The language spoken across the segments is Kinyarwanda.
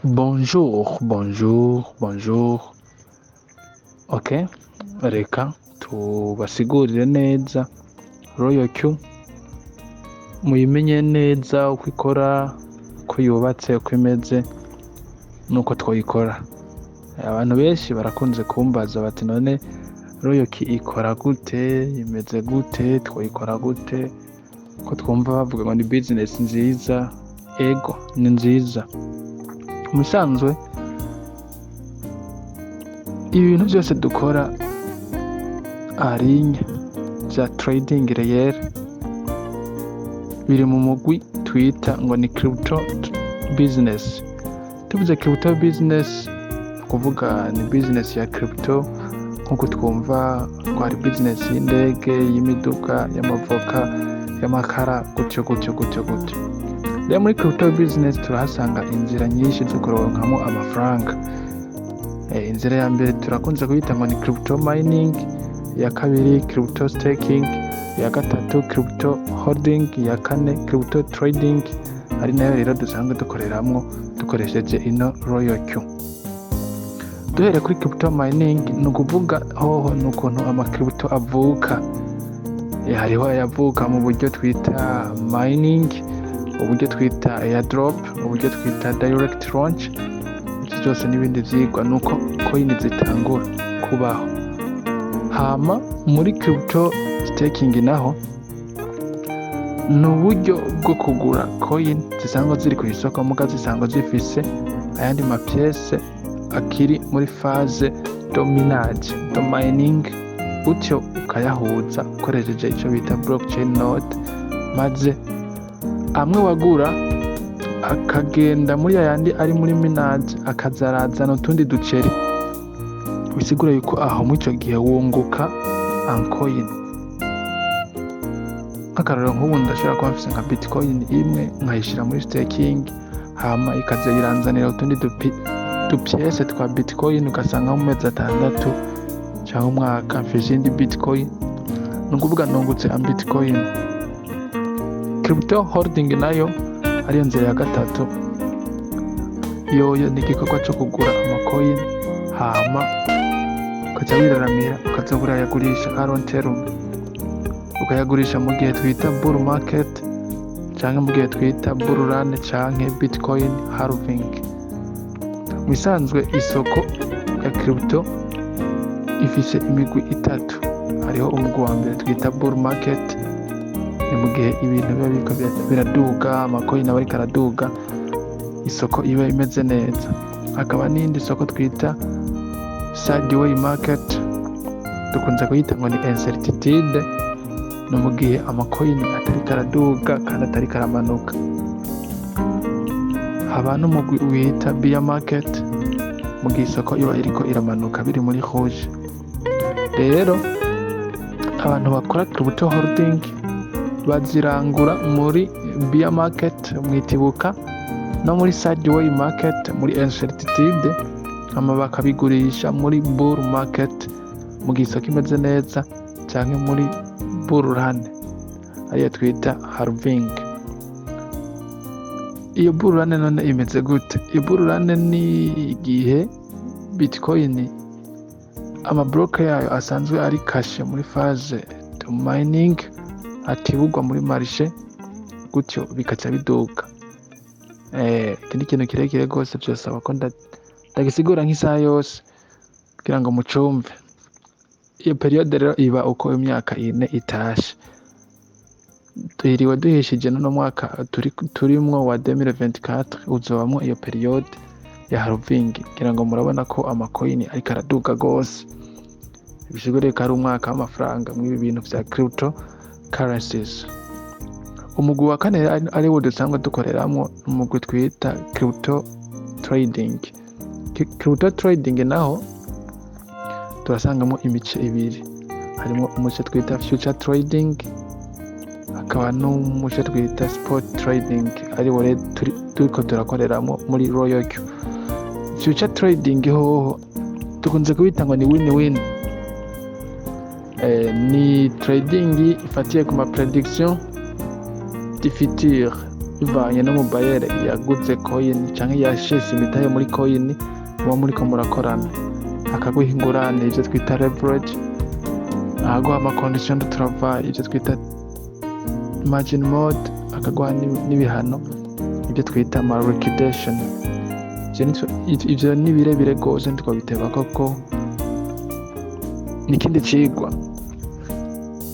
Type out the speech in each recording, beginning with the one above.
Bonjour. Ok, reka tubasigurire neza royal Q, muyimenye neza uko ikora, uko yubatse, uko imeze, nuko twoyikora. Abantu benshi barakunze kumbaza bati none royal Q ikora gute, imeze gute, twoyikora gute, ko twumva bavuga ngo ni business nziza. Ego ni nziza. Musanzwe ibintu byose dukora arinya bya trading reyeri biri mu mugwi twita ngo ni crypto business. Tuvuze crypto business ni kuvuga ni business ya crypto, nk'uko twumva ngo hari business y'indege, y'imiduga, y'amavoka, y'amakara, gutyo. Rero muri crypto business turahasanga inzira nyinshi zo kuronkamo amafaranga. Inzira ya mbere turakunze kuyita ngo ni crypto mining, iya kabiri crypto staking, iya gatatu crypto holding, iya kane crypto trading, ari nayo rero dusanzwe dukoreramwo dukoresheje ino royal Q. Duhere kuri crypto mining, ni ukuvuga hoho ni ukuntu amakrypto avuka. Hariho ayavuka mu buryo twita mining, uburyo twita airdrop, uburyo twita direct launch. Byose n'ibindi vyigwa nuko coin zitangura kubaho. Hama muri crypto staking naho ni uburyo bwo kugura coin zisanzwe ziri ku isoko, muga zisanzwe zifise ayandi mapiese akiri muri phase dominage, mining, gutyo ukayahuza ukoresheje ico bita blockchain node, maze amwe wagura akagenda muri yayandi ari muri minage akazarazana utundi duceri, bisigura yuko aho muri ico gihe wunguka ancoin. Nk'akarorero nk'ubu ndashobora kuba mfise nka bitcoin imwe nkayishira muri staking, hama ikaza iranzanira utundi dupiese twa bitcoin, ugasanga mu mezi 6 cyangwa umwaka mfise indi bitcoin, ni ukuvuga nungutse bitcoin. Crypto holding nayo ariyo nzira ya gatatu, yoyo ni igikorwa cyo kugura amacoin hama ukaja wiraramira ukaza urayagurisha aronterum, ukayagurisha mu gihe twita bull market canke mu gihe twita bull run canke bitcoin halving. Misanzwe isoko ya crypto ifise imigwi itatu. Hariho umugwi wa mbere twita bull market, ni mu gihe ibintu biba biriko biraduga, amacoin aba ariko araduga, isoko iba imeze neza. Hakaba n'indi soko twita sideway market, dukunze kuyita ngo ni incertitude, ni mu gihe amacoin atariko araduga kandi atariko aramanuka. Haba n'umugwi wita bear market, mu gihe isoko iba iriko iramanuka biri muri rouge. Rero abantu bakora crypto holding bazirangura muri bear market mwitibuka, no muri sideway market muri incertitude, hama bakabigurisha muri bull market mu gihe isoko imeze neza, canke muri bull run ariyo twita halving. Iyo bull run none imeze gute? Iyo bull run ni igihe bitcoin amabloke yayo asanzwe ari kashe muri phase to mining atibugwa muri marishe, gutyo bikaca biduga. Ikindi kintu kirekire rwose byosaba ko ndagisigura nk'isaha yose kugira ngo mucumve. Iyo periode rero iba uko imyaka 4 itashe. Tuhiriwe duhishije no mwaka turimwo wa 2024 uzobamwo iyo periode ya halving, kugira ngo murabona ko amacoin ariko araduga gose. Bishigure ko ari umwaka w'amafaranga mu bintu vya crypto currencies. Umugwi wa kane ari wo dusanzwe dukoreramwo umugwi twita crypto trading. Crypto trading naho turasangamo imice ibiri. Harimo umuce twita future trading, hakaba n'umuce twita spot trading, ari wo turiko turakoreramo muri royal Q. Future trading hoho tukunze kubita ngo ni win-win. Ni trading ifatiye ku ma prediction du futur, bivanye no mu bayere yaguze coin canke yashese imitahe muri coin muba muriko murakorana, akaguha ingurane ivyo twita leverage, akaguha ama condition de travail ivyo twita margin mode, akaguha n'ibihano ivyo twita ama liquidation. Ivyo ni birebire gose ndiko biteba koko n'ikindi cigwa.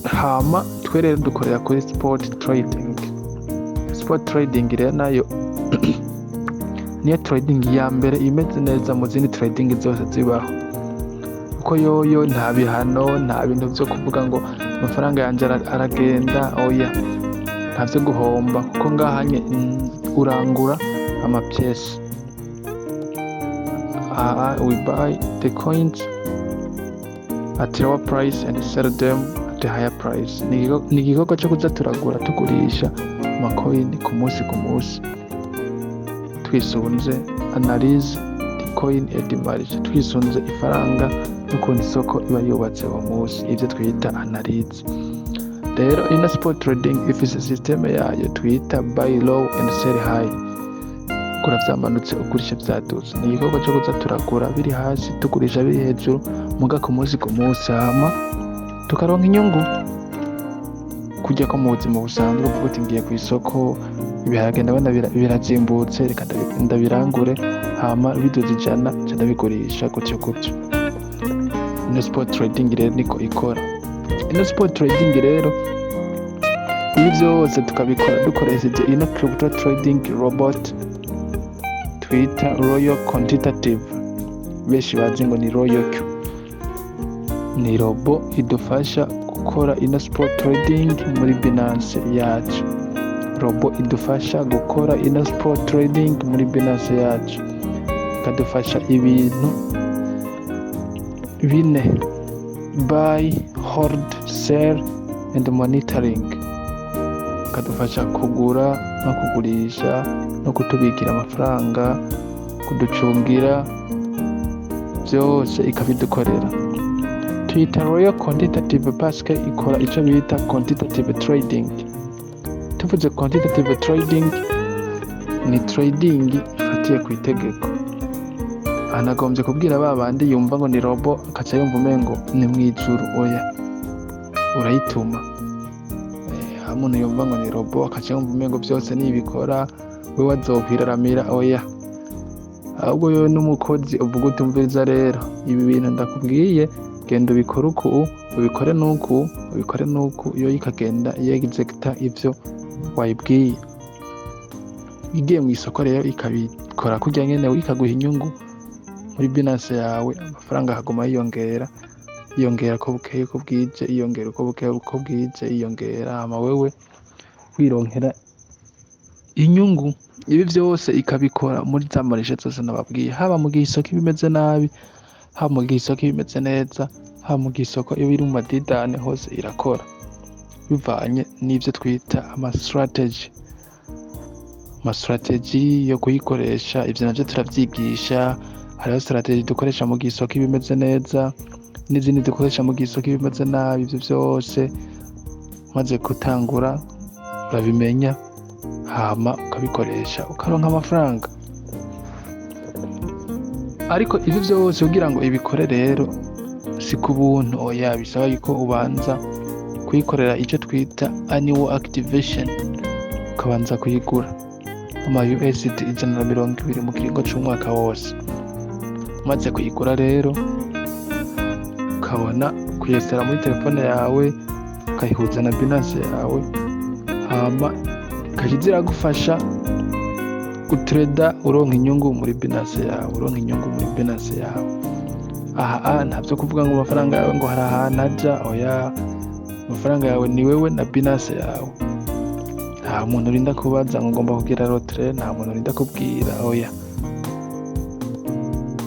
Hama twe rero dukorera kuri sport trading. Sport trading rero nayo niyo trading ya mbere imeze neza mu zindi trading zose zibaho, kuko yoyo nta bihano, nta bintu vyo kuvuga ngo amafaranga yanje aragenda, oya, ntavyo guhomba, kuko ngahanye urangura ama pièces. We buy the coins at lower price and sell them at a higher price. Ni igikorwa cyo kuza turagura tugurisha amacoin ku munsi twisunze analyse the coin et the marge, twisunze ifaranga n'ukuntu isoko iba yubatse uwo munsi, ivyo twita analyse. Rero ino sport trading ifise systeme yayo twita buy low and sell high, gura vyamanutse ugurisha vyaduze. Ni igikorwa cyo kuza turagura biri hasi tugurisha biri hejuru muga ku munsi hama tukaronka inyungu. Kujya ko mu buzima busanzwe uvuga uti ngiye ku isoko ibiharage ndabona birazimbutse, reka ndabirangure, hama biduze ijana ndabigurisha gutyo. Ino sport trading rero niko ikora. Ino sport trading rero ibi vyose tukabikora dukoresheje ino crypto trading robot twita Royal Quantitative, benshi bazi ngo ni Royal Q. Ni robo idufasha gukora ino sport trading muri Binance yacu. Robo idufasha gukora ino sport trading muri Binance yacu, ikadufasha ibintu bine: buy, hold, sell and monitoring. Ikadufasha kugura no kugurisha no kutubikira amafaranga, kuducungira, byose ikabidukorera. Tuyita Royal Quantitative Paske ikora ico bita quantitative trading. Tuvuze quantitative trading ni trading ifatiye ku itegeko. Anagombye kubwira babandi yumva ngo ni robo akaca yumva umengo ni mwijuru, oya, urayituma. Umuntu yumva ngo ni robo akaca yumva umengo byose nibikora wewe azokwiraramira, oya, ahubwo yowe n'umukozi uvuga utumviriza rero ibi bintu ndakubwiye genda ubikore uku, ubikore nuku, iyo ikagenda yegizekita ivyo wayibwiye. Igiye mu isoko rero ikabikora kurya nyene ikaguha inyungu muri Binance yawe, amafaranga akaguma yiyongera ko bukeye ko bwije, yiyongera uko bukeye uko bwije, yiyongera, hama wewe wironkera inyungu. Ibi vyose ikabikora muri za marishe zose nababwiye, haba mu gihe isoko bimeze nabi, haba mu gihe isoko bimeze neza, haba mu gihe isoko iyo biri mu madidane, hose irakora bivanye n'ivyo twita ama strategy yo kuyikoresha. Ivyo navyo turavyigisha. Hariho strategy dukoresha mu gihe isoko bimeze neza n'izindi dukoresha mu gihe isoko bimeze nabi. Ivyo vyose maze gutangura urabimenya, hama ukabikoresha ukaronka amafaranga. Ariko ivyo vyose kugira ngo ibikore rero si ku buntu, oya, bisaba yuko ubanza kuyikorera icyo twita annual activation, ukabanza kuyigura ama USD 120 mu kiringo c'umwaka wose. Maze kuyigura rero ukabona kuyesera muri telefone yawe, ukayihuza na Binance yawe, hama ikajya gufasha gutreda uronka inyungu muri Binance yawe, aha ntabyo kuvuga ngo amafaranga yawe ngo hari ahantu aja, oya, amafaranga yawe ni wewe na Binance yawe. Nta muntu urinda kubaza ngo ngomba kugira rotre, nta muntu urinda kubwira, oya,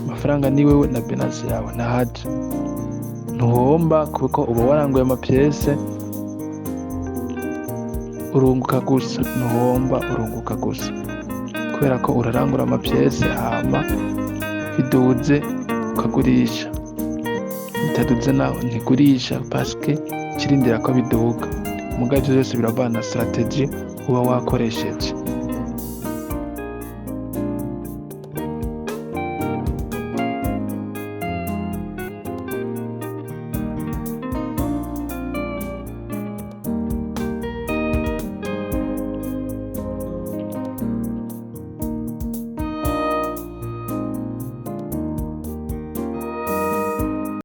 amafaranga ni wewe na Binance yawe nahaja. Ntuhomba kuko uba waranguye amapiese, urunguka gusa. Ntuhomba, urunguka gusa, kubera ko urarangura amapiese, hama biduze ukagurisha, bitaduze naho ntigurisha paske kirindira ko biduga. Mugaje byose biravana strategy uba wakoresheje.